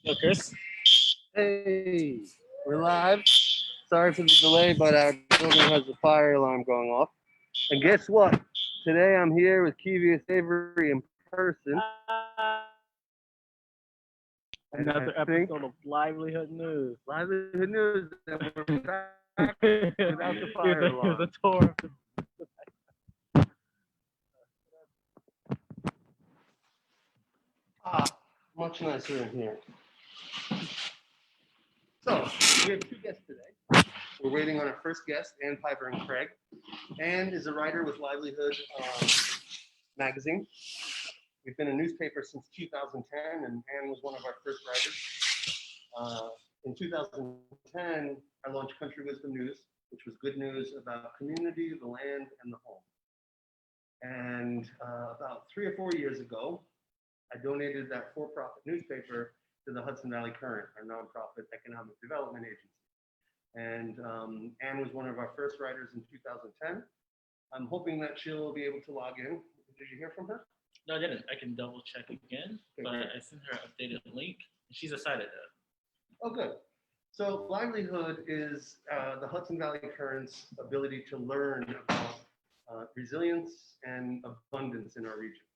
Yo, Chris. Hey, we're live. Sorry for the delay, but our building has a fire alarm going off. And guess what? Today I'm here with Kevius Avery in person. And Another I think episode of Livelihood News. livelihood news that we're back without the fire alarm. The tour. Much nicer in here. So, we have two guests today. We're waiting on our first guest, Ann Piper and Craig. Ann is a writer with Livelihood magazine. We've been a newspaper since 2010, and Ann was one of our first writers. In 2010, I launched Country Wisdom News, which was good news about community, the land, and the home. And about 3 or 4 years ago, I donated that for-profit newspaper to the Hudson Valley Current, our nonprofit economic development agency. And Ann was one of our first writers in 2010. I'm hoping that she'll be able to log in. Did you hear from her? No, I didn't. I can double check again, but I sent her an updated link. She's excited though. Oh, good. So Livelihood is the Hudson Valley Current's ability to learn about resilience and abundance in our region.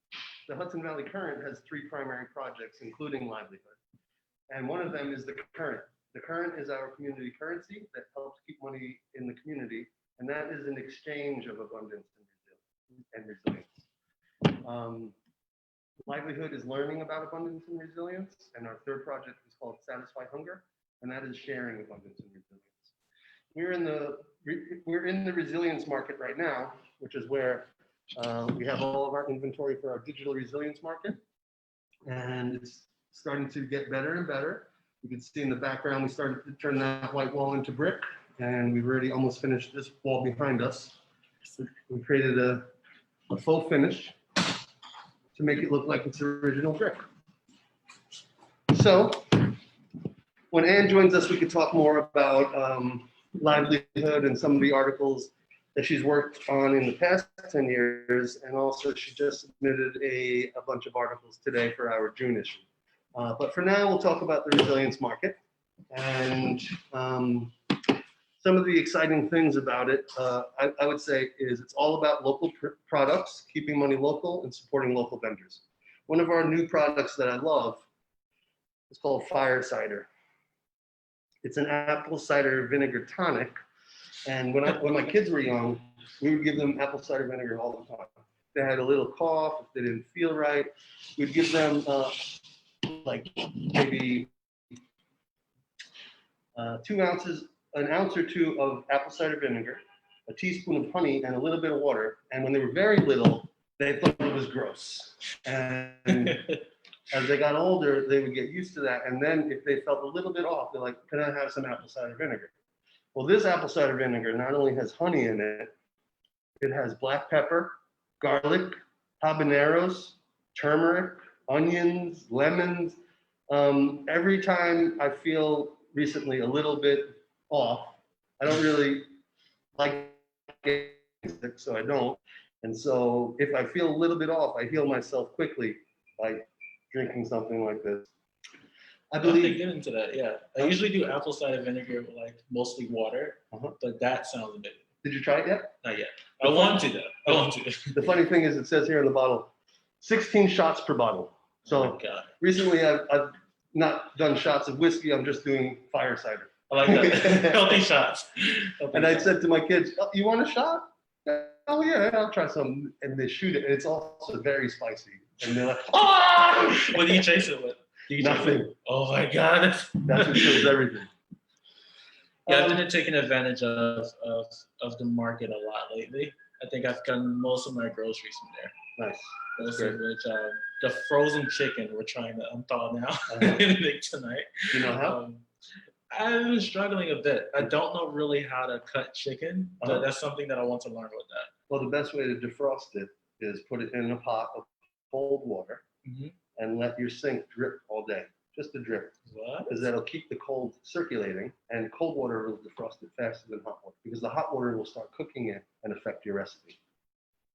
The Hudson Valley Current has 3 primary projects, including Livelihood. And one of them is the Current. The Current is our community currency that helps keep money in the community, and that is an exchange of abundance and resilience. Livelihood is learning about abundance and resilience, and our third project is called Satisfy Hunger, and that is sharing abundance and resilience. We're in the resilience market right now, which is where we have all of our inventory for our digital resilience market, and it's starting to get better and better. You can see in the background, we started to turn that white wall into brick, and we've already almost finished this wall behind us. We created a faux finish to make it look like it's original brick. So when Ann joins us, we could talk more about livelihood and some of the articles that she's worked on in the past 10 years. And also she just submitted a bunch of articles today for our June issue. But for now, we'll talk about the resilience market and some of the exciting things about it. I would say is it's all about local products, keeping money local and supporting local vendors. One of our new products that I love is called Fire Cider. It's an apple cider vinegar tonic. And when my kids were young, we would give them apple cider vinegar all the time. If they had a little cough, if they didn't feel right, we'd give them like maybe 2 ounces, an ounce or 2 of apple cider vinegar, a teaspoon of honey, and a little bit of water. And when they were very little, they thought it was gross. And as they got older, they would get used to that. And then if they felt a little bit off, they're like, can I have some apple cider vinegar? Well, this apple cider vinegar not only has honey in it, it has black pepper, garlic, habaneros, turmeric, onions, lemons. Every time I feel recently a little bit off, I don't really like it, so I don't. And so if I feel a little bit off, I heal myself quickly by drinking something like this. I believe believe. Get into that, yeah. I usually do apple cider vinegar with like mostly water, but that sounds a bit. Did you try it yet? Not yet. I want to though. I want to. The funny thing is, it says here in the bottle, 16 shots per bottle. So recently, I've not done shots of whiskey. I'm just doing fire cider. I like that. Healthy shots. And I said to my kids, oh, "You want a shot?" Oh yeah, I'll try some. And they shoot it, and it's also very spicy. And they're like, "Oh!" What do you chase it with? Nothing. Oh my God. That's what kills everything. Yeah, I've been taking advantage of the market a lot lately. I think I've gotten most of my groceries from there. Nice. Most of which, the frozen chicken we're trying to unthaw now and make tonight. You know how? I've been struggling a bit. I don't know really how to cut chicken, but that's something that I want to learn with that. Well, the best way to defrost it is put it in a pot of cold water and let your sink drip all day. Just a drip. What? Because that'll keep the cold circulating, and cold water will defrost it faster than hot water, because the hot water will start cooking it and affect your recipe.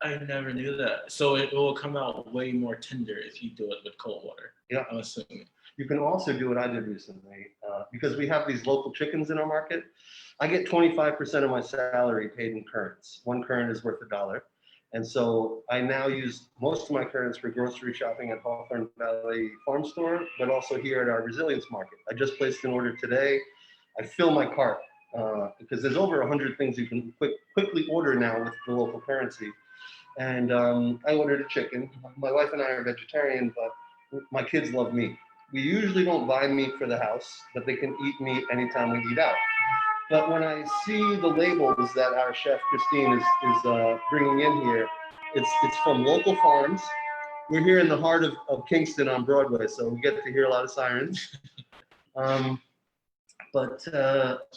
I never knew that. So it will come out way more tender if you do it with cold water. Yeah. I'm assuming. You can also do what I did recently, because we have these local chickens in our market. I get 25% of my salary paid in currents. One current is worth $1. And so I now use most of my currents for grocery shopping at Hawthorne Valley Farm Store, but also here at our resilience market. I just placed an order today. I fill my cart because there's over 100 things you can quickly order now with the local currency. And I ordered a chicken. My wife and I are vegetarian, but my kids love meat. We usually don't buy meat for the house, but they can eat meat anytime we eat out. But when I see the labels that our chef Christine is bringing in here, it's from local farms. We're here in the heart of Kingston on Broadway, so we get to hear a lot of sirens. But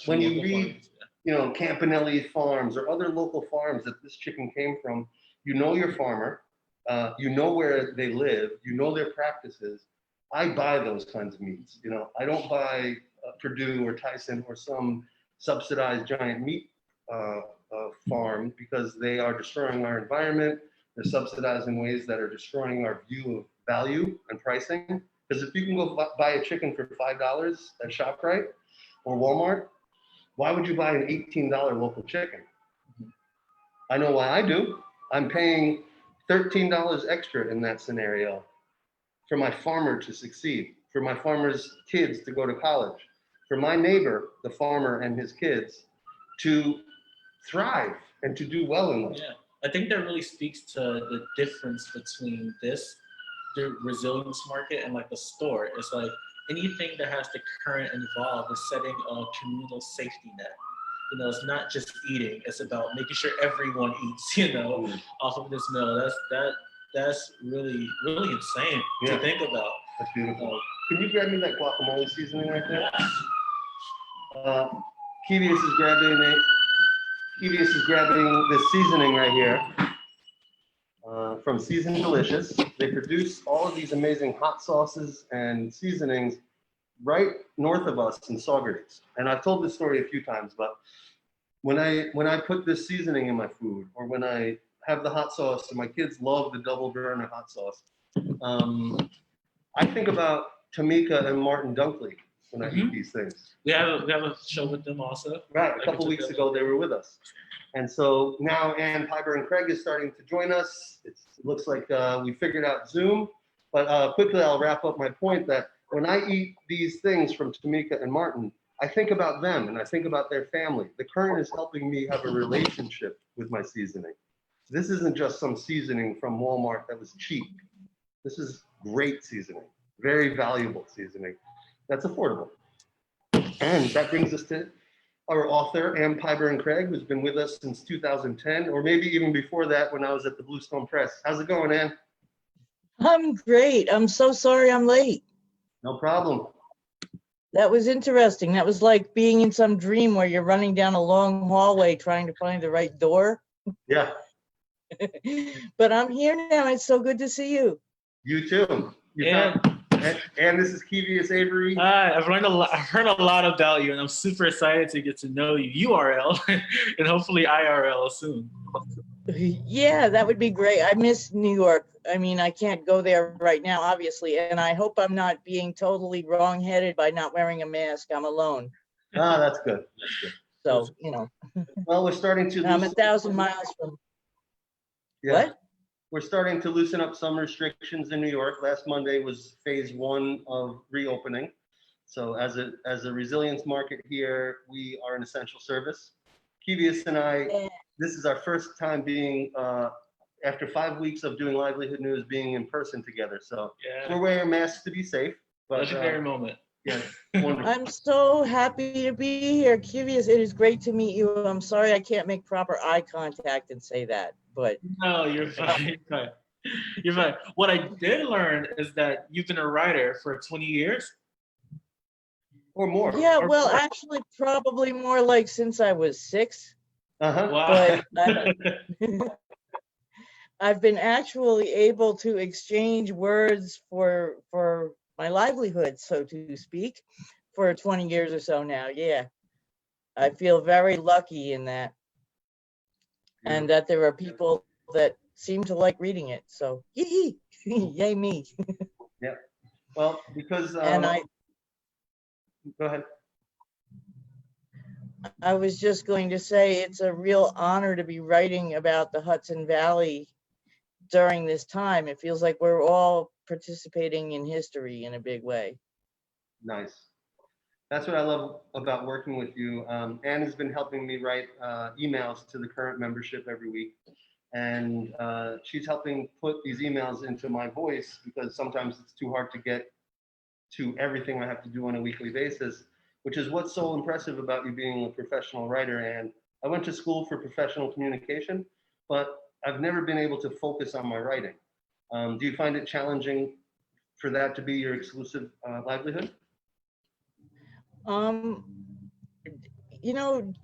when you read, Campanelli Farms or other local farms that this chicken came from, you know your farmer, you know where they live, you know their practices. I buy those kinds of meats. I don't buy Purdue or Tyson or some subsidized giant meat farm because they are destroying our environment. They're subsidized in ways that are destroying our view of value and pricing. Because if you can go buy a chicken for $5 at ShopRite or Walmart, why would you buy an $18 local chicken? I know why I do. I'm paying $13 extra in that scenario for my farmer to succeed, for my farmer's kids to go to college, for my neighbor, the farmer and his kids, to thrive and to do well in life. Yeah, I think that really speaks to the difference between the resilience market and like the store. It's like anything that has the current involved is setting a communal safety net. It's not just eating; it's about making sure everyone eats. Off of this meal. That's really really insane to think about. That's beautiful. Can you grab me that guacamole seasoning right there? Kevius is grabbing this seasoning right here from Seasoned Delicious. They produce all of these amazing hot sauces and seasonings right north of us in Saugerties. And I've told this story a few times, but when I put this seasoning in my food, or when I have the hot sauce, and my kids love the double burner hot sauce, I think about Tamika and Martin Dunkley when I eat these things. We have a show with them also. Right, a couple weeks ago they were with us. And so now Ann Piper and Craig is starting to join us. It looks like we figured out Zoom. But quickly I'll wrap up my point that when I eat these things from Tamika and Martin, I think about them and I think about their family. The current is helping me have a relationship with my seasoning. This isn't just some seasoning from Walmart that was cheap. This is great seasoning, very valuable seasoning that's affordable. And that brings us to our author, Ann Piper and Craig, who's been with us since 2010, or maybe even before that when I was at the Bluestone Press. How's it going, Ann? I'm great. I'm so sorry I'm late. No problem. That was interesting. That was like being in some dream where you're running down a long hallway trying to find the right door. Yeah. But I'm here now. It's so good to see you. You too. And this is Kevius Avery. Hi, I've heard a lot about you, and I'm super excited to get to know you, URL, and hopefully IRL soon. Yeah, that would be great. I miss New York. I mean, I can't go there right now, obviously, and I hope I'm not being totally wrong-headed by not wearing a mask. I'm alone. That's good. That's good. So, Well, we're starting to. I'm 1,000 miles from. Yeah. What? We're starting to loosen up some restrictions in New York. Last Monday was phase 1 of reopening. So as a resilience market here, we are an essential service. Kevius and I, this is our first time being, after 5 weeks of doing Livelihood News, being in person together. So we're wearing masks to be safe. But, legendary moment. Yeah, wonderful. I'm so happy to be here. Kevius, it is great to meet you. I'm sorry I can't make proper eye contact and say that, but. No, you're fine. You're fine. What I did learn is that you've been a writer for 20 years? Or more. Yeah, well, actually, probably more like since I was 6. Wow. But I've been actually able to exchange words for my livelihood, so to speak, for 20 years or so now. Yeah, I feel very lucky in that. And that there are people that seem to like reading it. So yee, yay me. Yeah. Well, because And go ahead. I was just going to say it's a real honor to be writing about the Hudson Valley during this time. It feels like we're all participating in history in a big way. Nice. That's what I love about working with you. Anne has been helping me write emails to the current membership every week. And she's helping put these emails into my voice because sometimes it's too hard to get to everything I have to do on a weekly basis, which is what's so impressive about you being a professional writer. And I went to school for professional communication, but I've never been able to focus on my writing. Do you find it challenging for that to be your exclusive livelihood? Um,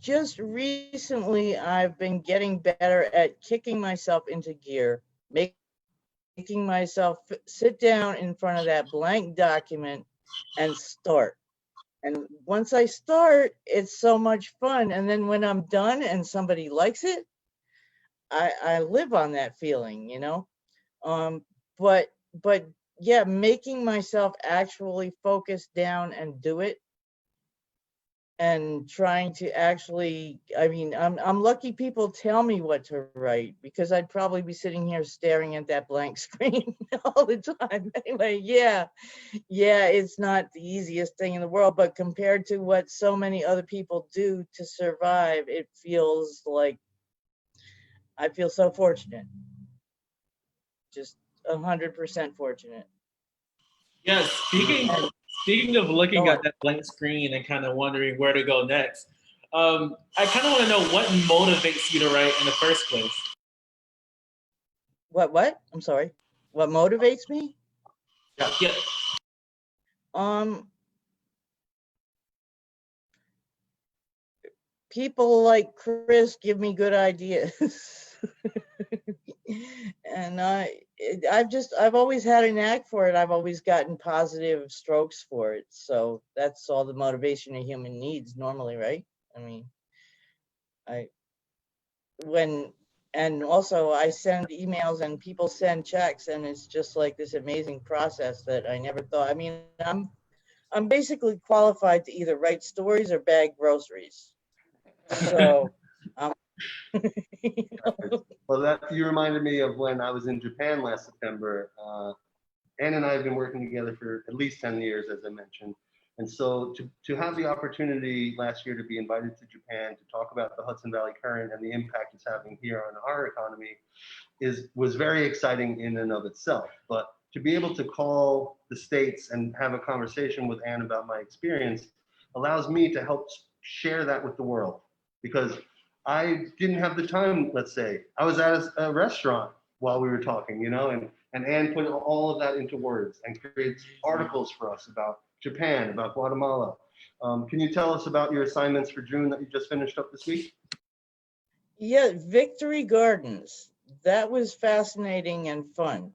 just recently I've been getting better at kicking myself into gear, making myself sit down in front of that blank document and start. And once I start, it's so much fun. And then when I'm done and somebody likes it, I live on that feeling, Um, but but yeah, making myself actually focus down and do it and trying to actually, I mean, I'm lucky people tell me what to write because I'd probably be sitting here staring at that blank screen all the time. Anyway, yeah, it's not the easiest thing in the world, but compared to what so many other people do to survive, it feels like I feel so fortunate, just 100% fortunate. Yeah, And speaking of looking go at on. that blank screen and kind of wondering where to go next, I kind of want to know what motivates you to write in the first place. What? I'm sorry. What motivates me? Yeah. Um, People like Chris give me good ideas. And I've always had a knack for it. I've always gotten positive strokes for it. So that's all the motivation a human needs normally, right? I mean, I when and also I send emails and people send checks and it's just like this amazing process that I never thought. I mean, I'm basically qualified to either write stories or bag groceries. So um, Well, that you reminded me of when I was in Japan last September. Anne and I have been working together for at least 10 years, as I mentioned. And so to have the opportunity last year to be invited to Japan to talk about the Hudson Valley Current and the impact it's having here on our economy was very exciting in and of itself. But to be able to call the States and have a conversation with Anne about my experience allows me to help share that with the world. Because I didn't have the time, let's say. I was at a restaurant while we were talking, and Anne put all of that into words and creates articles for us about Japan, about Guatemala. Can you tell us about your assignments for June that you just finished up this week? yeah, Victory Gardens. That was fascinating and fun.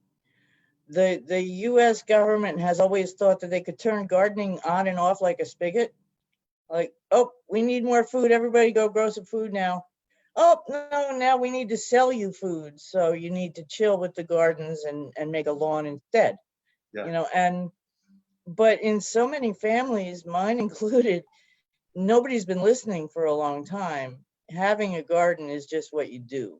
The US government has always thought that they could turn gardening on and off like a spigot. Like, oh, we need more food. Everybody go grow some food now. Oh, no, now we need to sell you food. So you need to chill with the gardens and make a lawn instead. Yeah. But in so many families, mine included, nobody's been listening for a long time. Having a garden is just what you do.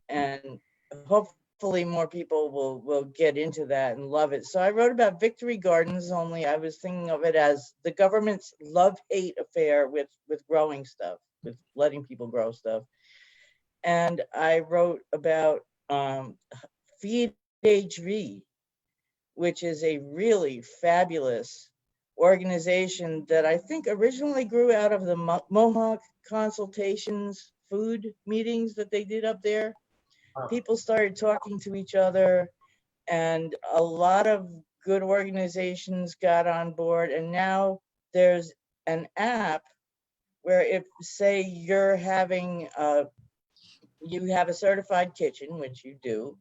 And hopefully more people will get into that and love it. So I wrote about Victory Gardens, only I was thinking of it as the government's love-hate affair with growing stuff, with letting people grow stuff. And I wrote about Feed HV, which is a really fabulous organization that I think originally grew out of the Mohawk consultations food meetings that they did up there. People started talking to each other and a lot of good organizations got on board, and now there's an app where if say you have a certified kitchen, which you do,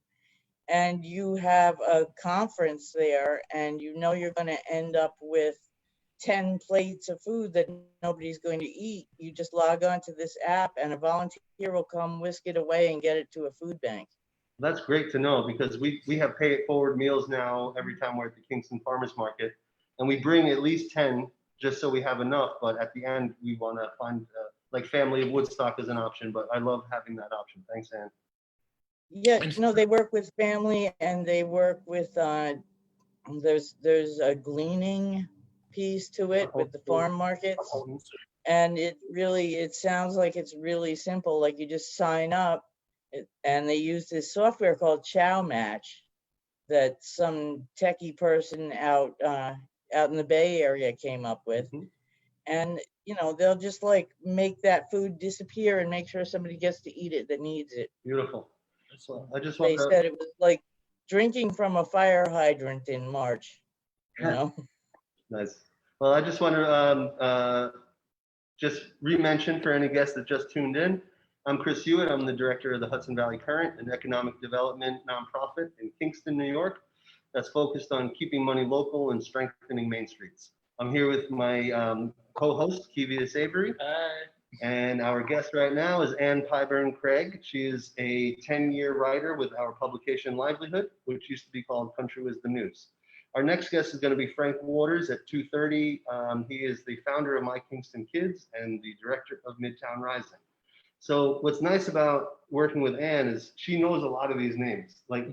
and you have a conference there and you're going to end up with 10 plates of food that nobody's going to eat, you just log on to this app and a volunteer will come whisk it away and get it to a food bank. That's great to know because we have pay it forward meals now every time we're at the Kingston Farmers Market, and we bring at least 10 just so we have enough. But at the end, we want to find like family of Woodstock as an option. But I love having that option. Thanks, Ann. Yeah, And no, they work with family and they work with, there's a gleaning piece to it with the farm markets. And it sounds like it's really simple. Like you just sign up and they use this software called Chow Match that some techie person out in the Bay Area came up with. Mhm. And, they'll just like make that food disappear and make sure somebody gets to eat it that needs it. Beautiful. So I just They want said it was like drinking from a fire hydrant in March, to nice. Well, I just want to just re-mention for any guests that just tuned in. I'm Chris Hewitt. I'm the director of the Hudson Valley Current, an economic development nonprofit in Kingston, New York, that's focused on keeping money local and strengthening Main Streets. I'm here with my co-host, Kevius Avery, and our guest right now is Ann Pyburn Craig. She is a 10-year writer with our publication LIVElihood, which used to be called Country Wisdom News. Our next guest is going to be Frank Waters at 2:30. He is the founder of My Kingston Kids and the director of Midtown Rising. So what's nice about working with Ann is she knows a lot of these names. Like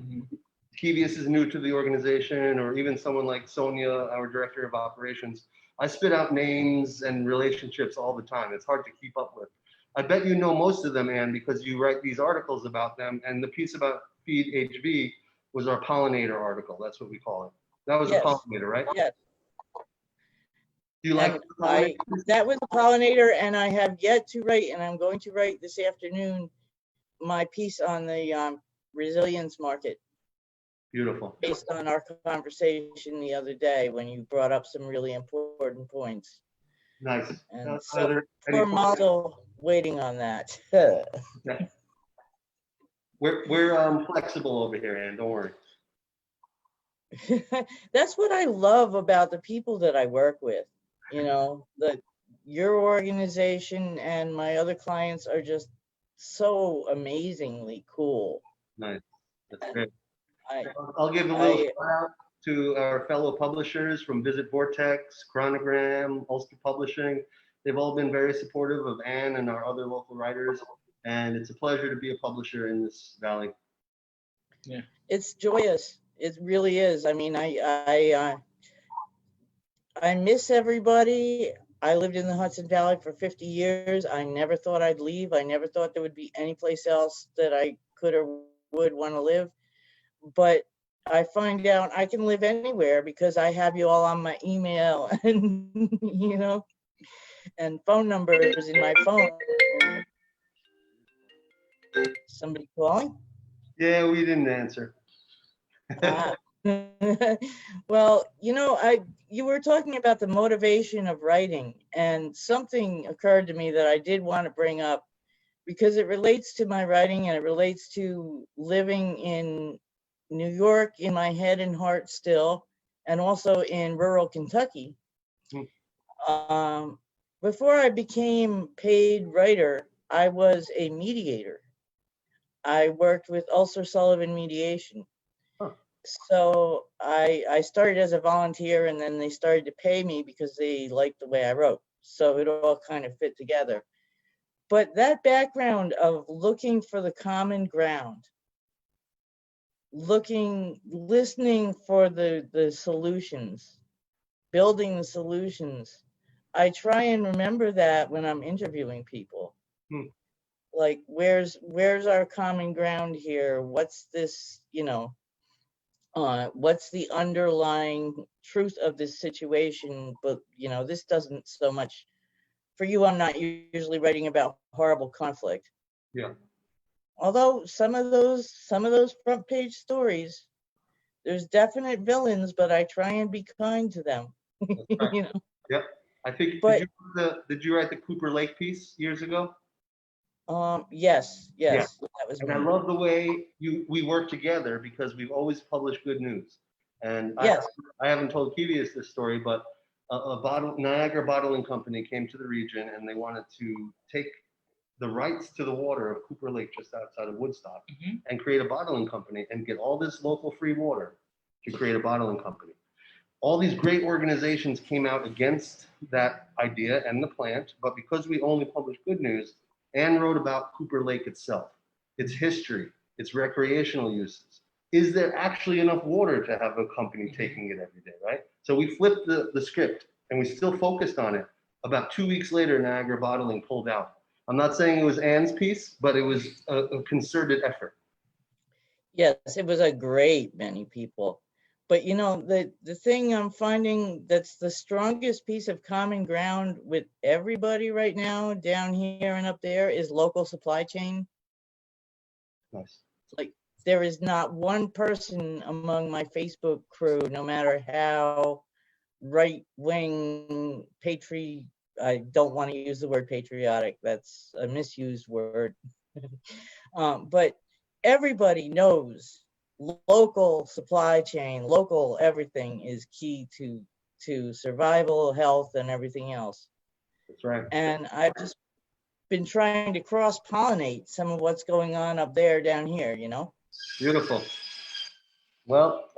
Kevius is new to the organization, or even someone like Sonia, our director of operations. I spit out names and relationships all the time. It's hard to keep up with. I bet you know most of them, Ann, because you write these articles about them. And the piece about Feed HV was our pollinator article. That's what we call it. That was a Yes. pollinator, right? Yes. Do you like And pollinators? that was a pollinator, and I have yet to write, and I'm going to write this afternoon, my piece on the resilience market Beautiful. based on our conversation the other day when you brought up some really important points. Nice. And Are so there any poor Mazel waiting on that. Yeah. We're flexible over here, Ann. Don't worry. That's what I love about the people that I work with. Your organization and my other clients are just so amazingly cool. Nice. That's great. I, I'll give a little I shout out to our fellow publishers from Visit Vortex, Chronogram, Ulster Publishing. They've all been very supportive of Ann and our other local writers, and it's a pleasure to be a publisher in this valley. yeah, it's joyous. It really is. I mean, I miss everybody. I lived in the Hudson Valley for 50 years. I never thought I'd leave. I never thought there would be any place else that I could or would want to live. But I find out I can live anywhere because I have you all on my email and, and phone numbers in my phone. Somebody calling? Yeah, we didn't answer. Well, you were talking about the motivation of writing, and something occurred to me that I did want to bring up because it relates to my writing and it relates to living in New York in my head and heart still, and also in rural Kentucky. Before I became paid writer, I was a mediator. I worked with Ulster Sullivan Mediation. So I started as a volunteer, and then they started to pay me because they liked the way I wrote. So it all kind of fit together. But that background of looking for the common ground, listening for the solutions, building the solutions, I try and remember that when I'm interviewing people. Like, where's our common ground here? What's this, what's the underlying truth of this situation? But this doesn't so much for you. I'm not usually writing about horrible conflict. Yeah. Although some of those front page stories, there's definite villains, but I try and be kind to them. Right. Yep. I think. But, did you write the Cooper Lake piece years ago? Yes. Yeah. That was and me. I love the way we work together because we've always published good news. And yes. I haven't told Kevius this story, but Niagara Bottling Company came to the region and they wanted to take the rights to the water of Cooper Lake just outside of Woodstock Mhm. and create a bottling company and get all this local free water to create a bottling company. All these great organizations came out against that idea and the plant, but because we only published good news, Anne wrote about Cooper Lake itself, its history, its recreational uses. Is there actually enough water to have a company taking it every day, right? So we flipped the script and we still focused on it. About 2 weeks later, Niagara Bottling pulled out. I'm not saying it was Anne's piece, but it was a concerted effort. Yes, it was a great many people. But you know, the thing I'm finding that's the strongest piece of common ground with everybody right now down here and up there is local supply chain. Nice. Like there is not one person among my Facebook crew, no matter how right-wing I don't want to use the word patriotic, that's a misused word. But everybody knows local supply chain, local everything is key to survival, health, and everything else. That's right. And I've just been trying to cross-pollinate some of what's going on up there down here, you know? Beautiful. Well,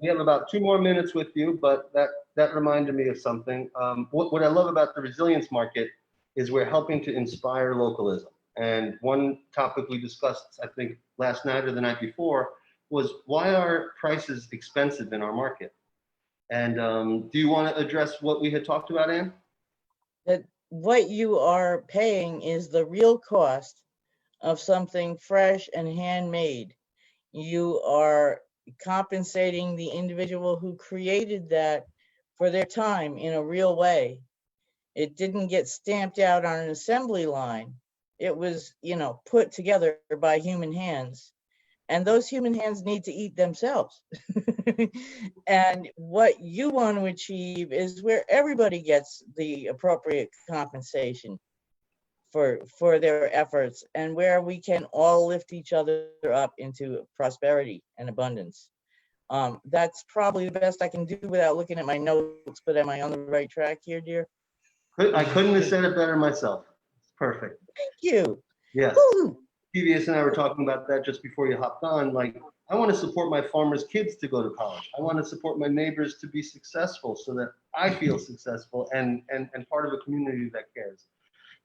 we have about 2 more minutes with you, but that reminded me of something. What I love about the resilience market is we're helping to inspire localism. And one topic we discussed, I think, last night or the night before, was why are prices expensive in our market? And do you want to address what we had talked about, Anne? That what you are paying is the real cost of something fresh and handmade. You are compensating the individual who created that for their time in a real way. It didn't get stamped out on an assembly line. It was, you know, put together by human hands. And those human hands need to eat themselves. And what you want to achieve is where everybody gets the appropriate compensation for their efforts, and where we can all lift each other up into prosperity and abundance. That's probably the best I can do without looking at my notes, but am I on the right track here, dear? I couldn't have said it better myself. It's perfect. Thank you. Yes. Woo! PBS and I were talking about that just before you hopped on. Like, I want to support my farmers' kids to go to college. I want to support my neighbors to be successful so that I feel successful and part of a community that cares.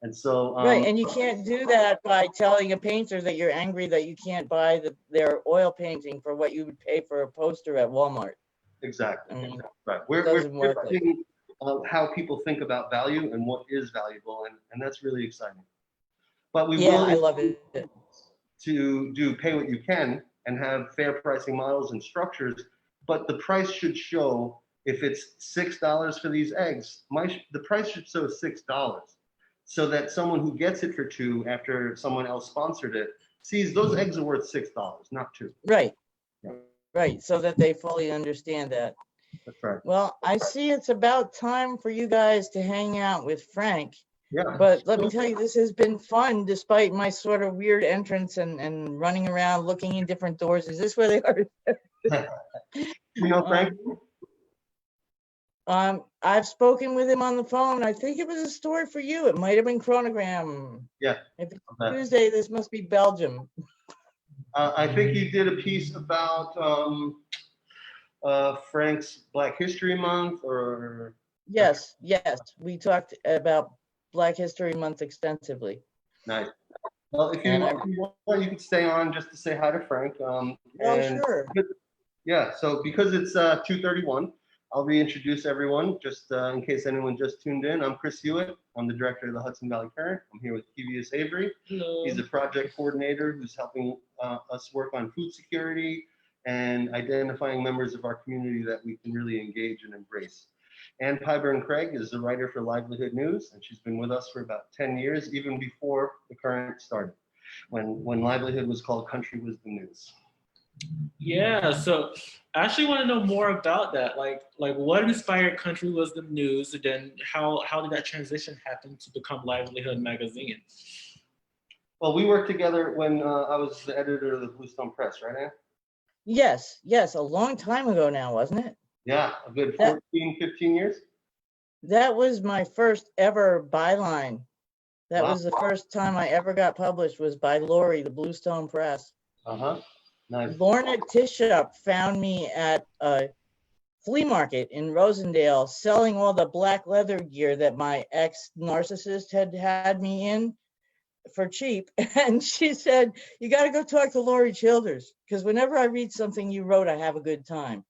And so, Right, and you can't do that by telling a painter that you're angry that you can't buy their oil painting for what you would pay for a poster at Walmart. exactly. I mean, Right. it We're doesn't work like that. shifting how people think about value and what is valuable, and that's really exciting. But we Yeah, will I love it. to do pay what you can and have fair pricing models and structures, but the price should show if it's $6 for these eggs, the price should show $6 so that someone who gets it for $2 after someone else sponsored it sees those eggs are worth $6, not $2. Right. Yeah. Right, so that they fully understand that. That's right. Well, I see it's about time for you guys to hang out with Frank. Yeah. But let me tell you, this has been fun despite my sort of weird entrance and running around looking in different doors. Is this where they are? You know, Frank? I've spoken with him on the phone. I think it was a story for you. It might have been Chronogram. Yeah. If it's Okay. Tuesday, this must be Belgium. I think you did a piece about Frank's Black History Month, or Yes, yes. We talked about Black History Month extensively. nice. Well, if you want, you could stay on just to say hi to Frank. Oh, sure. Yeah, so because it's 2:31, I'll reintroduce everyone just in case anyone just tuned in. I'm Chris Hewitt. I'm the director of the Hudson Valley Current. I'm here with Kevius Avery. Hello. He's a project coordinator who's helping us work on food security and identifying members of our community that we can really engage and embrace. Ann Pyburn Craig is the writer for Livelihood News, and she's been with us for about 10 years, even before the Current started, when Livelihood was called Country Wisdom News. Yeah, so I actually want to know more about that. Like what inspired Country Wisdom News, and then how did that transition happen to become Livelihood Magazine? Well, we worked together when I was the editor of the Bluestone Press, right, Ann? Yes, yes, a long time ago now, wasn't it? Yeah, a good 14, 15 years. That was my first ever byline That Wow. was the first time I ever got published, was by Lori, the Bluestone Press. Nice. Lorna Tishup found me at a flea market in Rosendale selling all the black leather gear that my ex-narcissist had me in for cheap. And she said, you got to go talk to Lori Childers, because whenever I read something you wrote, I have a good time.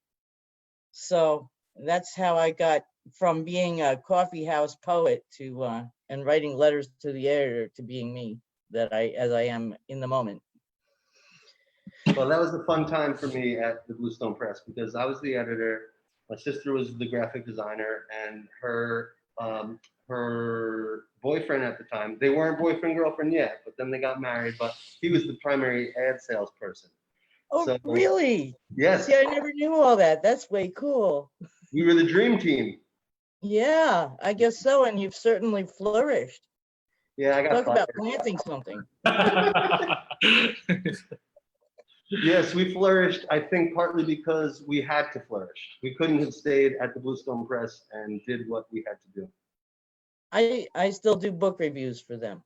So that's how I got from being a coffee house poet to and writing letters to the editor to being me, as I am in the moment. Well, that was a fun time for me at the Bluestone Press because I was the editor. My sister was the graphic designer, and her boyfriend at the time. They weren't boyfriend girlfriend yet, but then they got married. But he was the primary ad salesperson. Oh, So, really? yes, See, I never knew all that. That's way cool. we were the dream team. Yeah, I guess so. And you've certainly flourished. Yeah, I got Talk fired. about planting something. Yes, we flourished, I think partly because we had to flourish. We couldn't have stayed at the Bluestone Press and did what we had to do. I still do book reviews for them.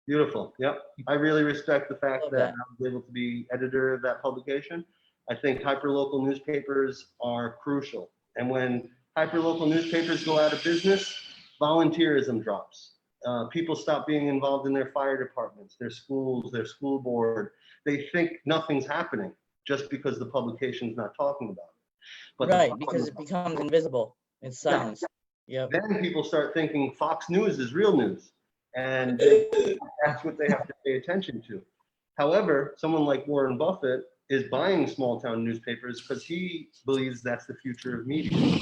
Beautiful. Yep. I really respect the fact Love that that. I was able to be editor of that publication. I think hyperlocal newspapers are crucial. And when hyperlocal newspapers go out of business, volunteerism drops. People stop being involved in their fire departments, their schools, their school board. They think nothing's happening just because the publication's not talking about it. But Right, because it becomes invisible. It's silenced. Yep. then people start thinking Fox News is real news. And that's what they have to pay attention to. However, someone like Warren Buffett is buying small town newspapers because he believes that's the future of media.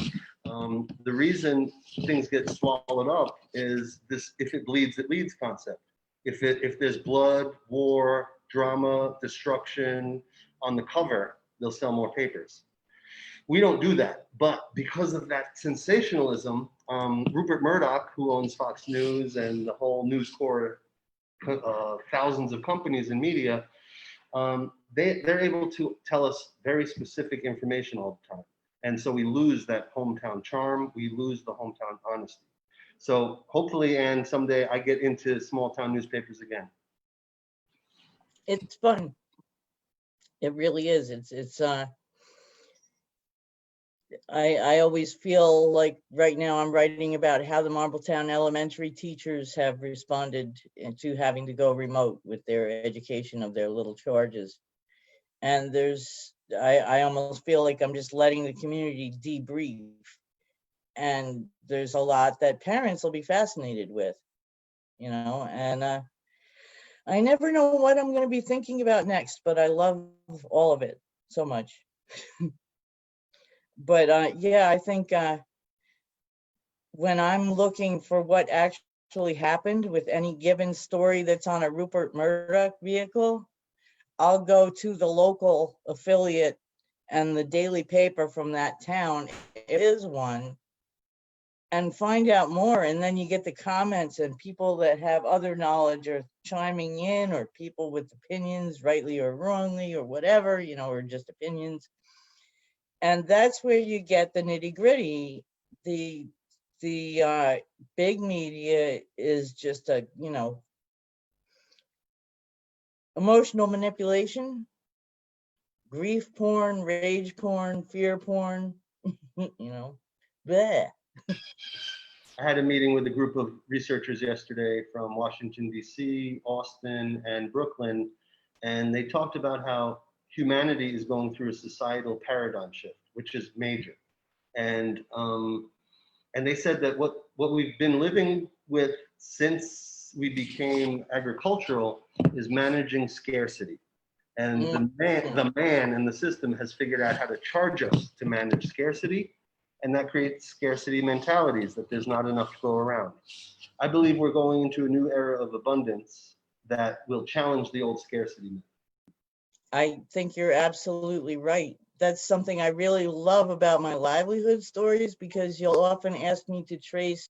The reason things get swallowed up is this: if it bleeds, it leads concept. If there's blood, war, drama, destruction on the cover, they'll sell more papers. We don't do that, but because of that sensationalism, Rupert Murdoch, who owns Fox News and the whole News Corp, thousands of companies in media, they're able to tell us very specific information all the time. And so we lose that hometown charm, we lose the hometown honesty. So hopefully, and someday I get into small town newspapers again. It's fun. It really is. I always feel like right now I'm writing about how the Marbletown elementary teachers have responded to having to go remote with their education of their little charges. And I almost feel like I'm just letting the community debrief. And there's a lot that parents will be fascinated with, and I never know what I'm going to be thinking about next, but I love all of it so much. But yeah, I think when I'm looking for what actually happened with any given story that's on a Rupert Murdoch vehicle, I'll go to the local affiliate and the daily paper from that town, it is one, and find out more. And then you get the comments and people that have other knowledge are chiming in, or people with opinions, rightly or wrongly, or whatever, or just opinions. And that's where you get the nitty gritty. The big media is just emotional manipulation, grief porn, rage porn, fear porn, bleh. I had a meeting with a group of researchers yesterday from Washington, D.C., Austin, and Brooklyn, and they talked about how humanity is going through a societal paradigm shift, which is major. And they said that what we've been living with since we became agricultural is managing scarcity. And the man in the system has figured out how to charge us to manage scarcity, and that creates scarcity mentalities that there's not enough to go around. I believe we're going into a new era of abundance that will challenge the old scarcity myth. I think you're absolutely right. That's something I really love about my livelihood stories, because you'll often ask me to trace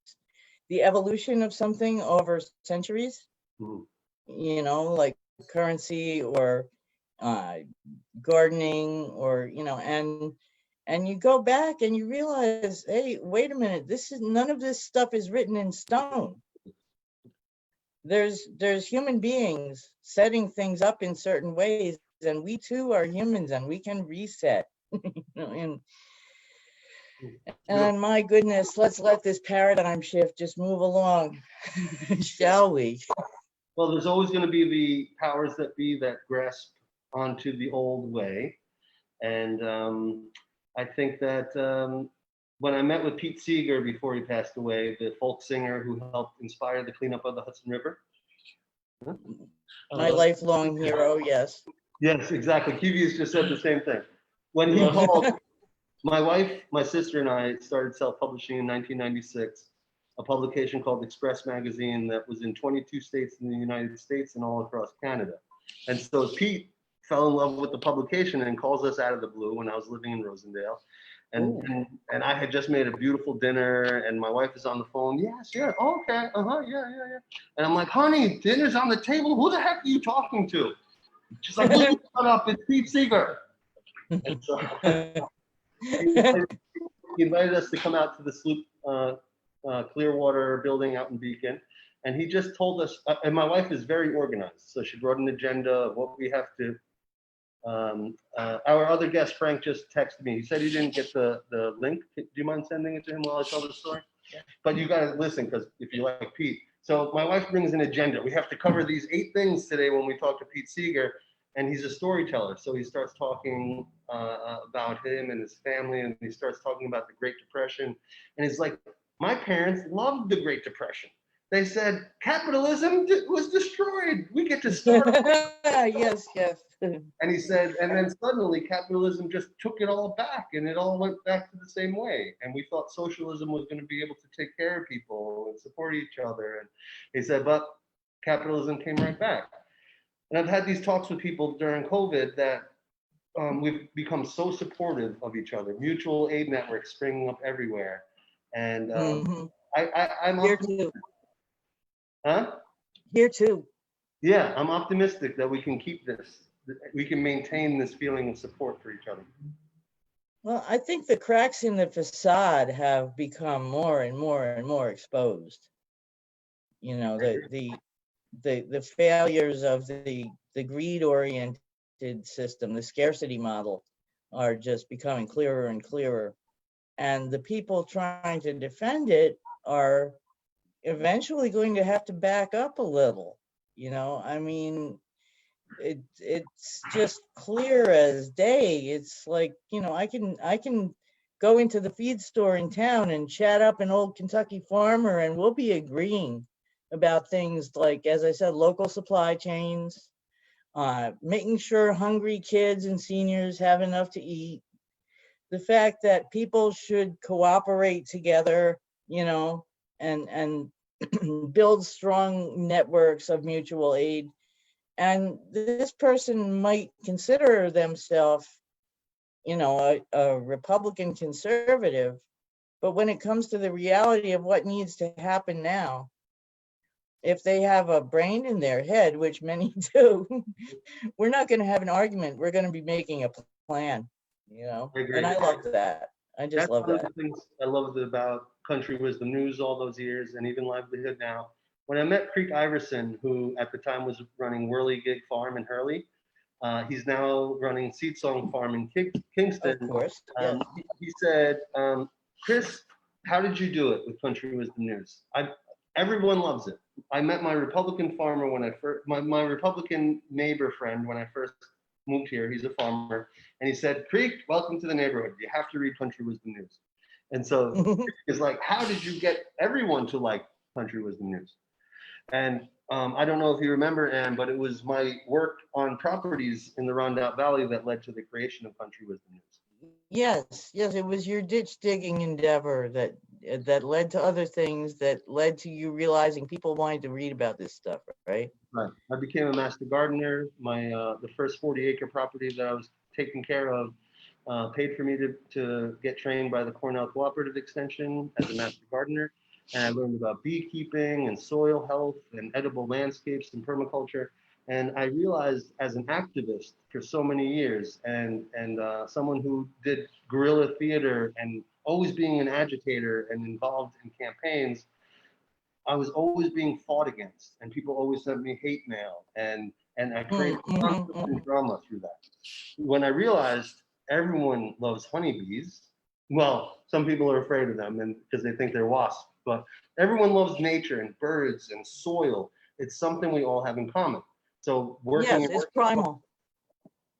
the evolution of something over centuries, like currency or gardening, or, and you go back and you realize, hey, wait a minute, none of this stuff is written in stone. there's human beings setting things up in certain ways, and we too are humans, and we can reset. You know, and my goodness, let's let this paradigm shift just move along, shall we? Well, there's always going to be the powers that be that grasp onto the old way. And I think that when I met with Pete Seeger before he passed away, the folk singer who helped inspire the cleanup of the Hudson River. My lifelong hero, yes. Yes, exactly. Kiwi's just said the same thing. When he called, my wife, my sister, and I started self-publishing in 1996, a publication called Express Magazine that was in 22 states in the United States and all across Canada. And so Pete fell in love with the publication and calls us out of the blue when I was living in Rosendale. And I had just made a beautiful dinner, and my wife is on the phone. Yes, yeah, oh, okay, yeah. And I'm like, honey, dinner's on the table. Who the heck are you talking to? She's like, shut up, it's Pete Seeger. And so he invited us to come out to the Sloop Clearwater building out in Beacon. And he just told us, and my wife is very organized. So she brought an agenda of what we have to. Our other guest, Frank, just texted me. He said he didn't get the link. Do you mind sending it to him while I tell the story? Yeah. But you got to listen, because if you like Pete. So my wife brings an agenda. We have to cover these 8 things today when we talk to Pete Seeger. And he's a storyteller. So he starts talking about him and his family. And he starts talking about the Great Depression. And he's like, my parents loved the Great Depression. They said, capitalism was destroyed. We get to start. Yes. And he said, and then suddenly capitalism just took it all back, and it all went back to the same way. And we thought socialism was going to be able to take care of people and support each other. And he said, but capitalism came right back. And I've had these talks with people during COVID that we've become so supportive of each other, mutual aid networks springing up everywhere. And I'm here too. Huh? Here too. Yeah, I'm optimistic that we can keep this. We can maintain this feeling of support for each other. Well, I think the cracks in the facade have become more and more exposed. You know, the failures of the greed-oriented system, the scarcity model, are just becoming clearer and clearer. And the people trying to defend it are eventually going to have to back up a little. You know, I mean, it's just clear as day. It's like, you know, I can go into the feed store in town and chat up an old Kentucky farmer, and we'll be agreeing about things like, as I said, local supply chains, making sure hungry kids and seniors have enough to eat, the fact that people should cooperate together, you know, and build strong networks of mutual aid. And this person might consider themselves, you know, a Republican conservative, but when it comes to the reality of what needs to happen now, if they have a brain in their head, which many do, we're not going to have an argument. We're going to be making a plan, you know, and I love that. I just love that. That's one of the things I loved about Country Wisdom News all those years, and even Livelihood now. When I met Creek Iverson, who at the time was running Whirly Gig Farm in Hurley, he's now running Seed Song Farm in Kingston. Of course, yes. He said, Chris, how did you do it with Country Wisdom News? Everyone loves it. I met my Republican farmer when I first, my Republican neighbor friend when I first moved here. He's a farmer. And he said, Creek, welcome to the neighborhood. You have to read Country Wisdom News. And so it's like, how did you get everyone to like Country Wisdom News? And I don't know if you remember, Ann, but it was my work on properties in the Rondout Valley that led to the creation of Country Wisdom News. Yes, it was your ditch digging endeavor that led to other things, that led to you realizing people wanted to read about this stuff, right? Right. I became a master gardener. The first 40-acre property that I was taking care of paid for me to get trained by the Cornell Cooperative Extension as a master gardener. And I learned about beekeeping and soil health and edible landscapes and permaculture. And I realized as an activist for so many years and someone who did guerrilla theater and always being an agitator and involved in campaigns, I was always being fought against, and people always sent me hate mail, and I created conflict and drama through that. When I realized everyone loves honeybees, well, some people are afraid of them and because they think they're wasps, but everyone loves nature and birds and soil. It's something we all have in common. So working. Yes, it's primal.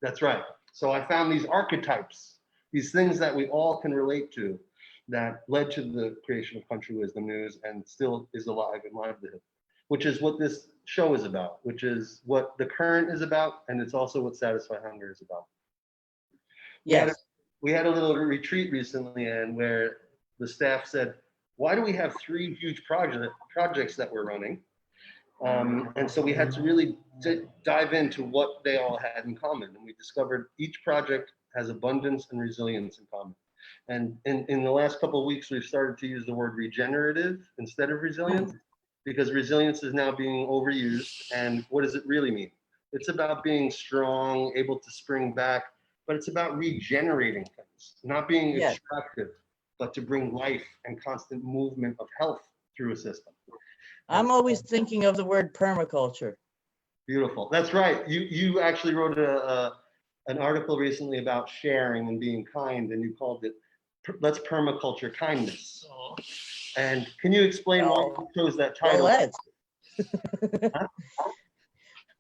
That's right. So I found these archetypes, these things that we all can relate to, that led to the creation of Country Wisdom News and still is alive in livelihood, which is what this show is about, which is what the Current is about, and it's also what Satisfy Hunger is about. Yes. We had a little retreat recently, and where the staff said, why do we have 3 huge projects that we're running? And so we had to really dive into what they all had in common. And we discovered each project has abundance and resilience in common. And in the last couple of weeks, we've started to use the word regenerative instead of resilience, because resilience is now being overused. And what does it really mean? It's about being strong, able to spring back, but it's about regenerating things, not being extractive, but to bring life and constant movement of health through a system. I'm always thinking of the word permaculture. Beautiful. That's right. You actually wrote an article recently about sharing and being kind, and you called it "Let's Permaculture Kindness." Oh. And can you explain why you chose that title?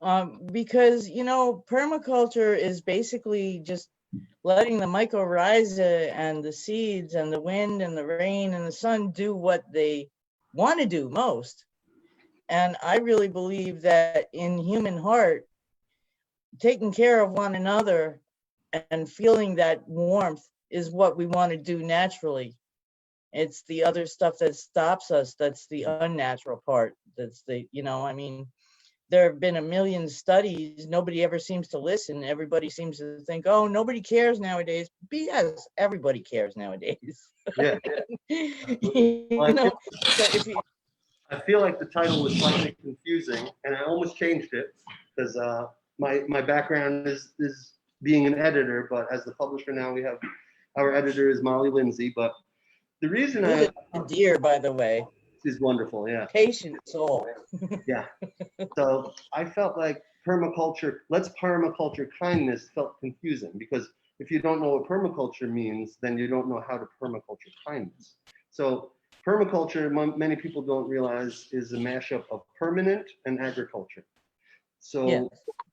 Well, because, you know, permaculture is basically just letting the mycorrhiza and the seeds and the wind and the rain and the sun do what they want to do most. And I really believe that in human heart, taking care of one another and feeling that warmth is what we want to do naturally. It's the other stuff that stops us. That's the unnatural part. That's the, you know, I mean, there have been a million studies. Nobody ever seems to listen. Everybody seems to think, oh, nobody cares nowadays. BS. Everybody cares nowadays. Yeah. You know, so if you, I feel like the title was slightly confusing, and I almost changed it because my background is being an editor, but as the publisher now, we have our editor is Molly Lindsay. But the reason who's a dear, by the way. She's wonderful, yeah. Patient soul. Yeah. So I felt like let's permaculture kindness felt confusing, because if you don't know what permaculture means, then you don't know how to permaculture kindness. So permaculture, many people don't realize, is a mashup of permanent and agriculture. So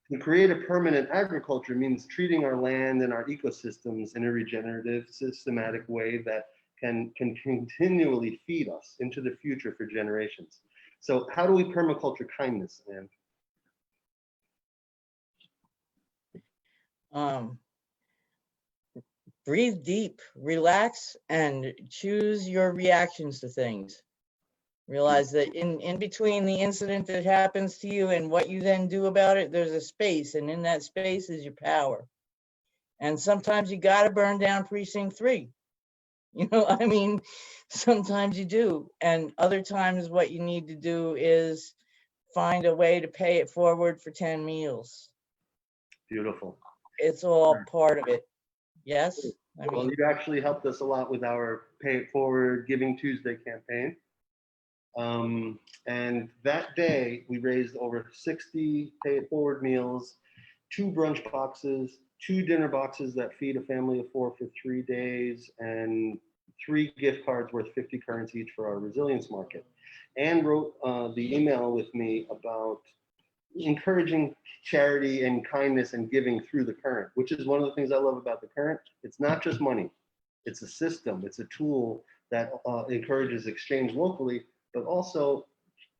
to create a permanent agriculture means treating our land and our ecosystems in a regenerative, systematic way that can continually feed us into the future for generations. So how do we permaculture kindness, Ann? Breathe deep, relax, and choose your reactions to things. Realize that in between the incident that happens to you and what you then do about it, there's a space, and in that space is your power. And sometimes you got to burn down precinct 3. You know, I mean, sometimes you do. And other times what you need to do is find a way to pay it forward for 10 meals. Beautiful. It's all part of it. Yes. I Well, mean, you actually helped us a lot with our Pay It Forward Giving Tuesday campaign. And that day we raised over 60 Pay It Forward meals, 2 brunch boxes, 2 dinner boxes that feed a family of 4 for 3 days, and 3 gift cards worth 50 currents each for our resilience market. And wrote the email with me about encouraging charity and kindness and giving through the Current, which is one of the things I love about the Current. It's not just money. It's a system. It's a tool that encourages exchange locally, but also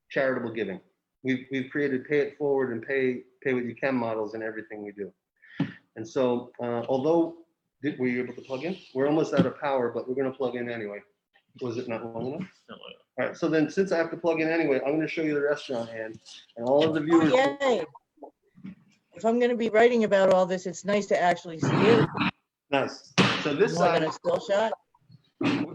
charitable giving. We've created Pay It Forward and Pay What You Can models in everything we do. And so, although, were you able to plug in? We're almost out of power, but we're going to plug in anyway. Was it not long enough? All right, so then since I have to plug in anyway, I'm going to show you the restaurant, and all of the viewers. oh, yay. If I'm going to be writing about all this, it's nice to actually see it. Nice. So this More side, than a still shot.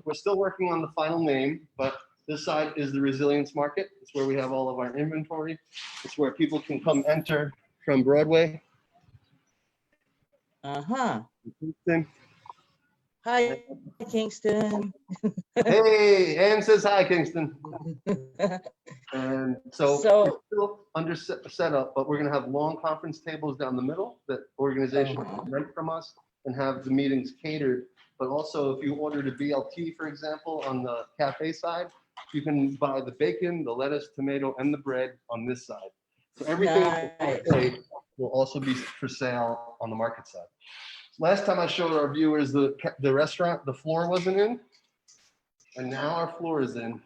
we're still working on the final name, but this side is the Resilience Market. It's where we have all of our inventory. It's where people can come enter from Broadway. Uh-huh. Hi, Kingston. Hey, Ann says hi, Kingston. And so So- we're still under setup, but we're gonna have long conference tables down the middle that organizations can rent from us and have the meetings catered. But also, if you ordered a BLT, for example, on the cafe side, you can buy the bacon, the lettuce, tomato, and the bread on this side. So everything on the Nice. plate will also be for sale on the market side. Last time I showed our viewers the restaurant, the floor wasn't in, and now our floor is in.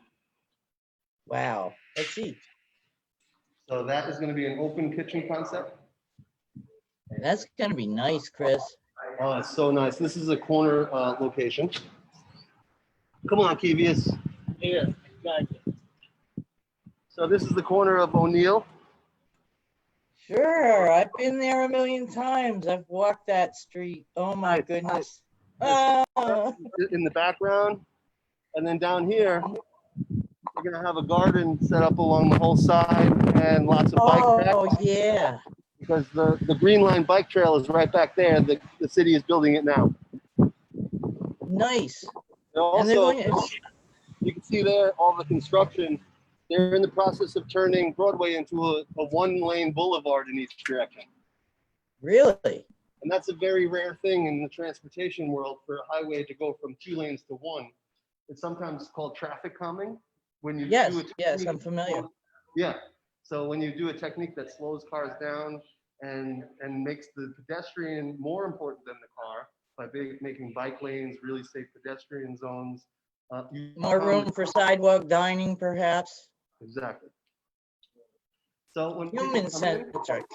Wow. Let's see. So that is going to be an open kitchen concept. That's gonna be nice, Chris. Oh, it's so nice. This is a corner location. Come on, Kevius. Here, got you. So this is the corner of O'Neill. Sure, I've been there a million times. I've walked that street. Oh my Nice, goodness. nice. Ah, In the background. And then down here, we're going to have a garden set up along the whole side and lots of bike oh tracks. yeah. Because the Green Line bike trail is right back there. The city is building it now. Nice. And And they're also, going, you can see there all the construction. They're in the process of turning Broadway into a one-lane boulevard in each direction. really? And that's a very rare thing in the transportation world for a highway to go from 2 lanes to 1. It's sometimes called traffic calming. When you Yes, do a yes, technique- I'm familiar. Yeah. So when you do a technique that slows cars down and makes the pedestrian more important than the car by making bike lanes, really safe pedestrian zones. More room for sidewalk dining, perhaps? Exactly. So when people Human come in, centric.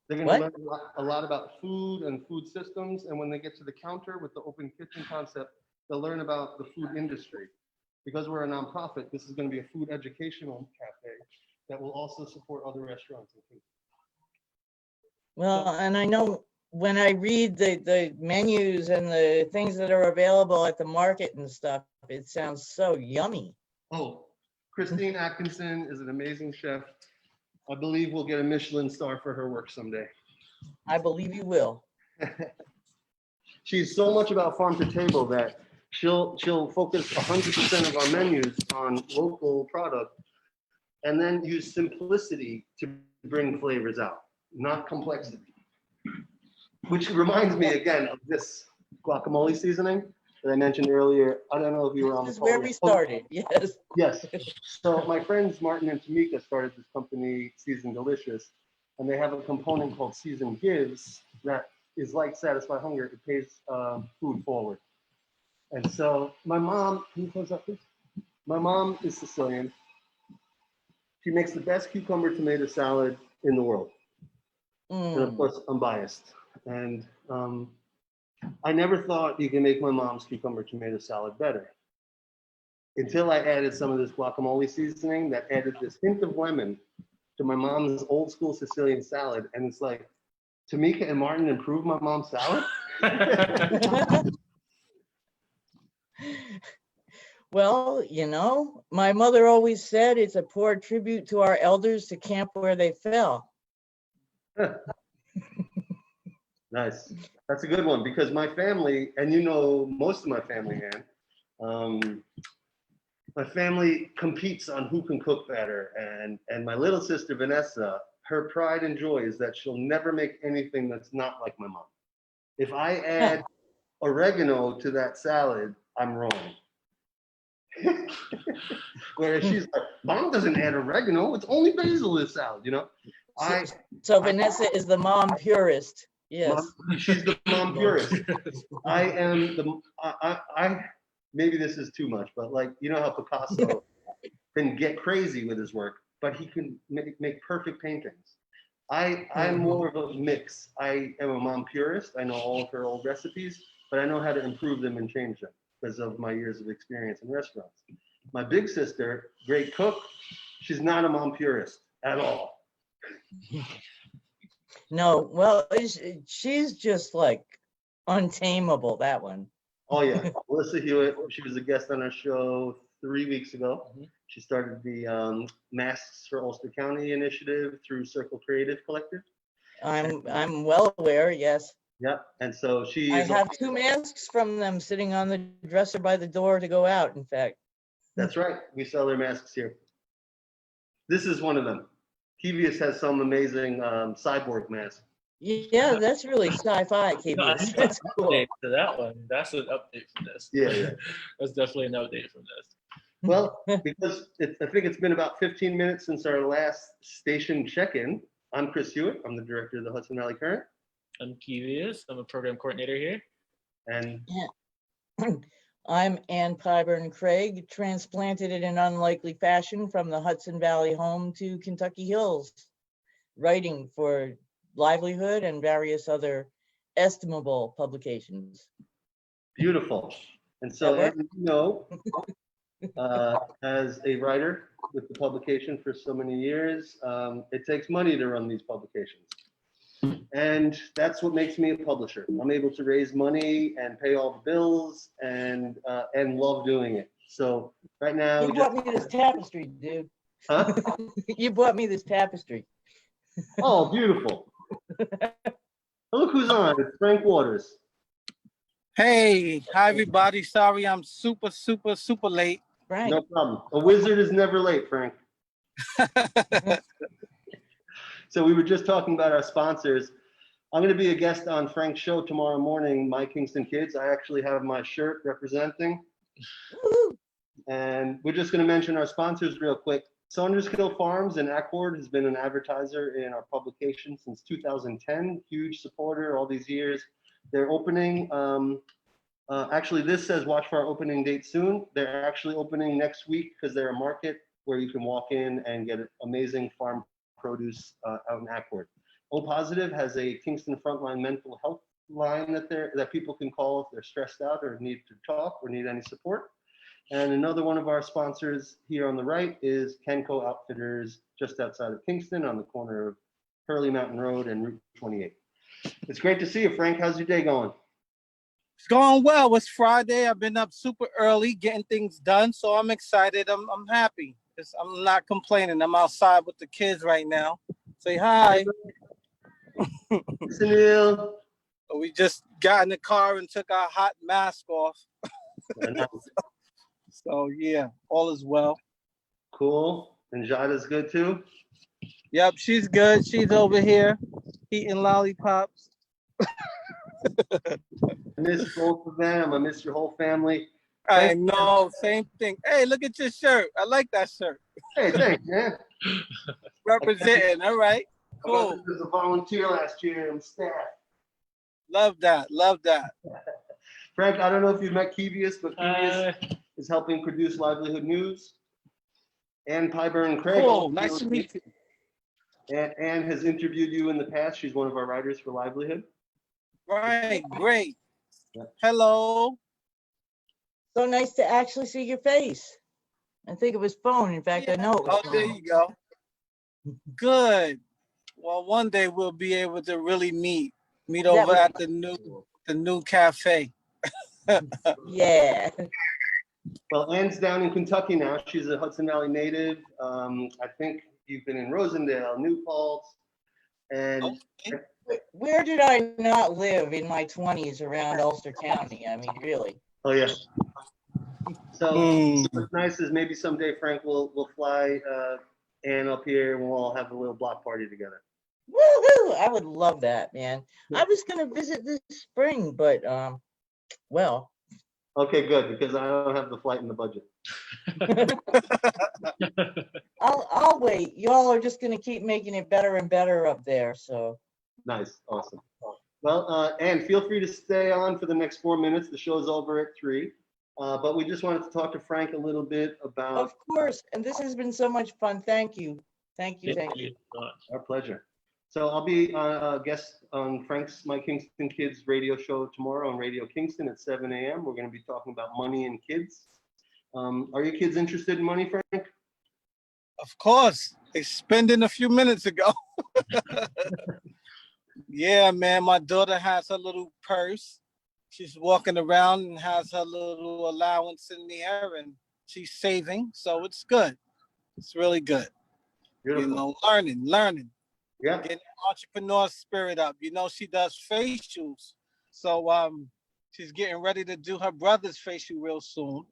they're going What? to learn a lot about food and food systems. And when they get to the counter with the open kitchen concept, they'll learn about the food industry. Because we're a nonprofit, this is going to be a food educational cafe that will also support other restaurants and things. Well, and I know when I read the menus and the things that are available at the market and stuff, it sounds so yummy. Oh, Christine Atkinson is an amazing chef. I believe we'll get a Michelin star for her work someday. I believe you will. She's so much about farm to table that she'll focus 100% of our menus on local product and then use simplicity to bring flavors out, not complexity. Which reminds me again of this guacamole seasoning that I mentioned earlier. I don't know if you were on the This is call. where we started, yes. Yes. So my friends Martin and Tamika started this company, Seasoned Delicious, and they have a component called Seasoned Gives that is like Satisfy Hunger. It pays food forward. And so my mom, can you close up, please? My mom is Sicilian. She makes the best cucumber tomato salad in the world. And of Mm. course, unbiased. And I never thought you can make my mom's cucumber tomato salad better until I added some of this guacamole seasoning that added this hint of lemon to my mom's old school Sicilian salad. And it's like, Tamika and Martin improved my mom's salad? Well, you know, my mother always said it's a poor tribute to our elders to camp where they fell. Nice. That's a good one because my family, and you know most of my family, man, my family competes on who can cook better. And my little sister, Vanessa, her pride and joy is that she'll never make anything that's not like my mom. If I add oregano to that salad, I'm wrong. Whereas she's like, Mom doesn't add oregano, it's only basil in salad, you know? So Vanessa is the mom purist. Yes. She's the mom purist. I am I maybe this is too much, but like, you know how Picasso can get crazy with his work, but he can make perfect paintings. I'm more of a mix. I am a mom purist. I know all of her old recipes, but I know how to improve them and change them because of my years of experience in restaurants. My big sister, great cook, she's not a mom purist at all. No, well, she's just like untamable, that one. Oh yeah, Melissa Hewitt, she was a guest on our show 3 weeks ago. She started the Masks for Ulster County initiative through Circle Creative Collective. I'm well aware, yes. Yep, and so she I is. have 2 masks from them sitting on the dresser by the door to go out, in fact. That's right. We sell their masks here. This is one of them. Kevius has some amazing cyborg mask. Yeah, that's really sci-fi, No, I Kevious. need That's an cool. update to that one. That's an update from this. Yeah. That's definitely an update from this. Well, because I think it's been about 15 minutes since our last station check-in. I'm Chris Hewitt. I'm the director of the Hudson Valley Current. I'm Kevius. I'm a program coordinator here. And I'm Ann Pyburn Craig, transplanted in an unlikely fashion from the Hudson Valley home to Kentucky Hills, writing for Livelihood and various other estimable publications. beautiful. And so, as you know, as a writer with the publication for so many years, it takes money to run these publications. And that's what makes me a publisher. I'm able to raise money and pay all the bills and love doing it. So right now, You bought me this tapestry, dude. huh? You bought me this tapestry. Oh, beautiful. Look who's on. It's Frank Waters. Hey, hi everybody. Sorry I'm super late. Right. No problem. A wizard is never late, Frank. So we were just talking about our sponsors. I'm going to be a guest on Frank's show tomorrow morning, My Kingston Kids. I actually have my shirt representing. Woo-hoo. And we're just going to mention our sponsors real quick. Saunderskill Farms in Accord has been an advertiser in our publication since 2010. Huge supporter all these years. They're opening, actually this says watch for our opening date soon. They're actually opening next week because they're a market where you can walk in and get amazing farm produce out in Accord. O Positive has a Kingston Frontline mental health line that people can call if they're stressed out or need to talk or need any support. And another one of our sponsors here on the right is Kenco Outfitters, just outside of Kingston on the corner of Hurley Mountain Road and Route 28. It's great to see you, Frank. How's your day going? It's going well. It's Friday. I've been up super early getting things done, so I'm excited. I'm happy. I'm not complaining. I'm outside with the kids right now. Say hi. Sunil. We just got in the car and took our hot mask off. So yeah, all is well. Cool. And Jada's good too? Yep, she's good. She's over here eating lollipops. I miss both of them. I miss your whole family. I know, same thing. Hey, look at your shirt. I like that shirt. Hey, thanks, man. Representing, all right. Cool. I Cool. was a volunteer last year on staff. Love that. Frank, I don't know if you've met Kevius, but Kevius is helping produce Livelihood News. Ann Pyburn Craig. Cool. Nice to meet you. And Ann has interviewed you in the past. She's one of our writers for Livelihood. Right, great. Hello. So nice to actually see your face. I think it was phone. In fact, I know it was Oh, there phone. you go. Good. Well, one day we'll be able to really meet over at the new cafe. Yeah. Well, Ann's down in Kentucky now. She's a Hudson Valley native. I think you've been in Rosendale, New Paltz, and Where did I not live in my 20s around Ulster County? I mean, really. oh yeah. So what's nice is maybe someday Frank will fly Ann up here and we'll all have a little block party together. Woohoo! I would love that, man. I was gonna visit this spring, but well. Okay, good, because I don't have the flight in the budget. I'll wait. Y'all are just gonna keep making it better and better up there. So Nice, awesome. Well, Ann, feel free to stay on for the next 4 minutes. The show's over at 3. But we just wanted to talk to Frank a little bit about. of course, and this has been so much fun. Thank you. Thank you. Thank you. Our pleasure. So I'll be a guest on Frank's My Kingston Kids radio show tomorrow on Radio Kingston at 7 a.m. We're going to be talking about money and kids. Are your kids interested in money, Frank? Of course. They spending a few minutes ago. Yeah, man. My daughter has her little purse. She's walking around and has her little allowance in there and she's saving. So it's good. It's really good. Beautiful. You know, learning. Yeah. Getting entrepreneur spirit up. You know, she does facials. So she's getting ready to do her brother's facial real soon.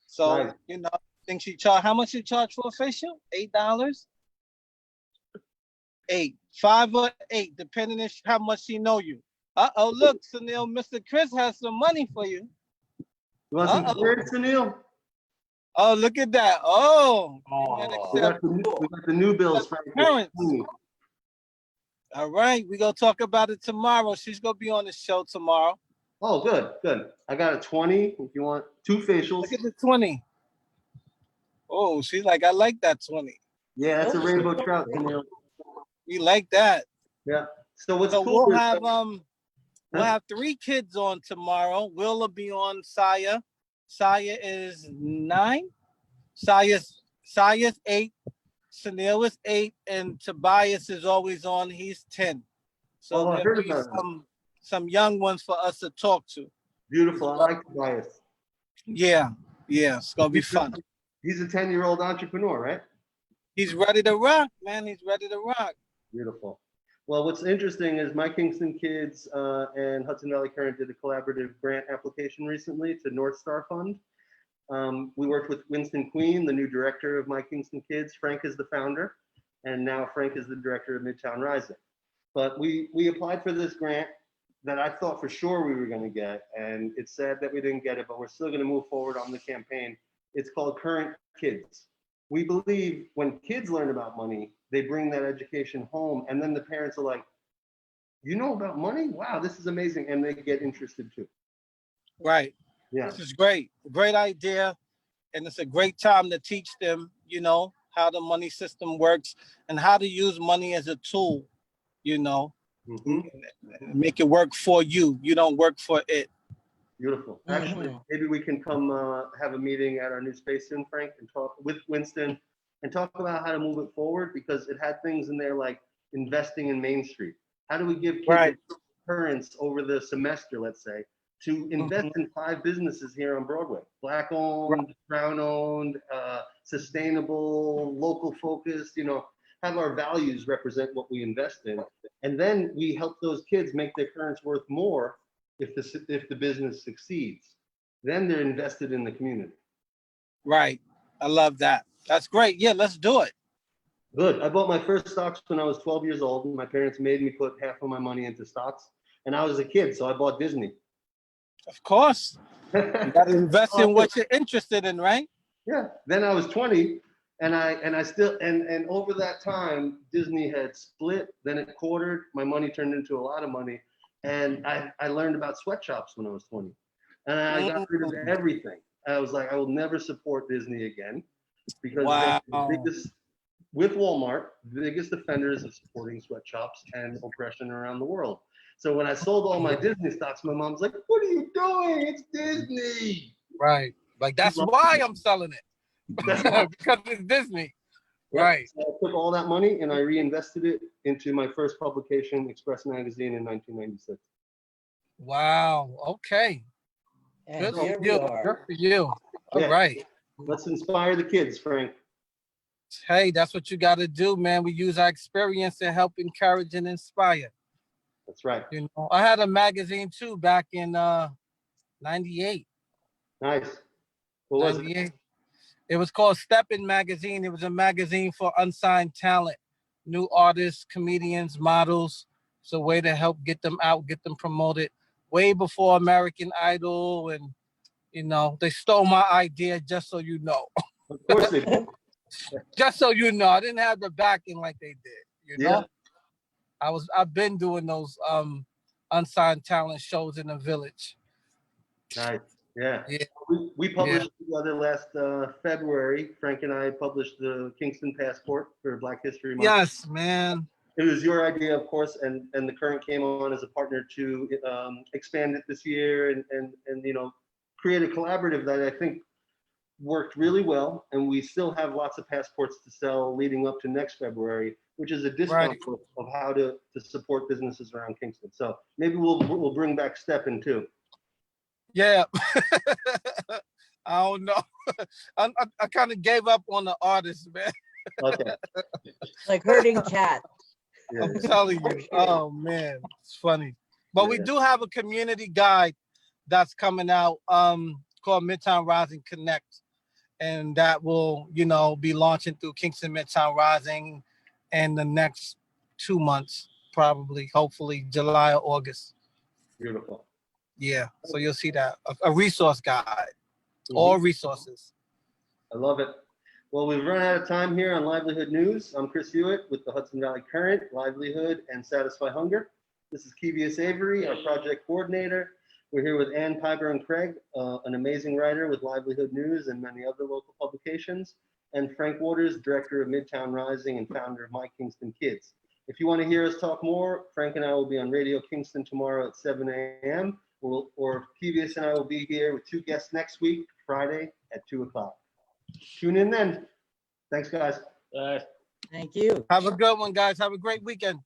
So, Nice. you know, think she charged, how much she charge for a facial? $8? 8, 5 or 8, depending on how much she know you. Uh-oh, look, Sunil, Mr. Chris has some money for you. You want some carrots, Sunil? Oh, look at that. Oh, We got the new bills, Frank. parents. All right, we're going to talk about it tomorrow. She's going to be on the show tomorrow. Oh, good, good. I got a 20 if you want 2 facials. Look at the 20. Oh, she's like, I like that 20. Yeah, that's a rainbow trout, Sunil. We like that. Yeah. So what's So cool we'll have 3 kids on tomorrow. Will be on Saya. Saya is 9. Saya's 8. Sunil is 8, and Tobias is always on. He's 10. So I heard there'll be about some young ones for us to talk to. Beautiful. I like Tobias. Yeah, it's gonna be fun. He's a 10-year-old entrepreneur, right? He's ready to rock, man. He's ready to rock. Beautiful. Well, what's interesting is My Kingston Kids and Hudson Valley Current did a collaborative grant application recently to North Star Fund. We worked with Winston Queen, the new director of My Kingston Kids. Frank is the founder, and now Frank is the director of Midtown Rising. But we applied for this grant that I thought for sure we were going to get, and it's sad that we didn't get it, but we're still going to move forward on the campaign. It's called Current Kids. We believe when kids learn about money, they bring that education home, and then the parents are like, you know about money? Wow, this is amazing, and they get interested too. Right. Yeah. This is great. Great idea. And it's a great time to teach them, how the money system works and how to use money as a tool, make it work for you. You don't work for it. Beautiful. Actually, maybe we can come have a meeting at our new space soon, Frank, and talk with Winston and talk about how to move it forward, because it had things in there like investing in Main Street. How do we give kids parents over the semester, let's say, to invest in 5 businesses here on Broadway? Black owned, brown owned, sustainable, local focused, have our values represent what we invest in. And then we help those kids make their parents worth more if the business succeeds. Then they're invested in the community. Right. I love that. That's great. Yeah, let's do it. Good. I bought my first stocks when I was 12 years old, and my parents made me put half of my money into stocks. And I was a kid, so I bought Disney. Of course. You got to invest in what you're interested in, right? Yeah. Then I was 20, and I still over that time, Disney had split, then it quartered. My money turned into a lot of money. And I learned about sweatshops when I was 20. And I got rid of everything. I was like, I will never support Disney again, because they're the biggest, with Walmart, the biggest offenders of supporting sweatshops and oppression around the world. So when I sold all my Disney stocks, my mom's like, what are you doing? It's Disney. Right. Like, that's why I'm selling it. Because it's Disney. Yep. Right. So I took all that money and I reinvested it into my first publication, Express Magazine, in 1996. Wow. Okay. And Good here for we you. are. Good for you. All right. Let's inspire the kids, Frank. Hey, that's what you got to do, man. We use our experience to help encourage and inspire. That's right. I had a magazine too back in 98. Nice. What was 98. it? It was called Steppin' Magazine. It was a magazine for unsigned talent, new artists, comedians, models. It's a way to help get them out, get them promoted. Way before American Idol, and they stole my idea, just so you know. Of course they did. Just so you know, I didn't have the backing like they did. Yeah. I've been doing those unsigned talent shows in the Village. Nice. Yeah. Yeah. We published together last February. Frank and I published the Kingston Passport for Black History Month. Yes, man. It was your idea, of course, and the Current came on as a partner to expand it this year and create a collaborative that I think worked really well. And we still have lots of passports to sell leading up to next February, which is a discount of how to support businesses around Kingston. So maybe we'll bring back Steppin' too. Yeah. I don't know. I kind of gave up on the artist, man. Okay. Like herding cat. Yeah. I'm telling you. Oh, man. It's funny. But we do have a community guide that's coming out called Midtown Rising Connect. and that will, be launching through Kingston Midtown Rising in the next 2 months, probably, hopefully July or August. Beautiful. Yeah, so you'll see that a resource guide, Mhm. all resources. I love it. Well, we've run out of time here on Livelihood News. I'm Chris Hewitt with the Hudson Valley Current, Livelihood, and Satisfy Hunger. This is Kevius Avery, our project coordinator. We're here with Ann Piper and Craig, an amazing writer with Livelihood News and many other local publications, and Frank Waters, director of Midtown Rising and founder of My Kingston Kids. If you want to hear us talk more, Frank and I will be on Radio Kingston tomorrow at 7 a.m. Or Kevius and I will be here with 2 guests next week, Friday at 2 o'clock. Tune in then. Thanks, guys. Thank you. Have a good one, guys. Have a great weekend.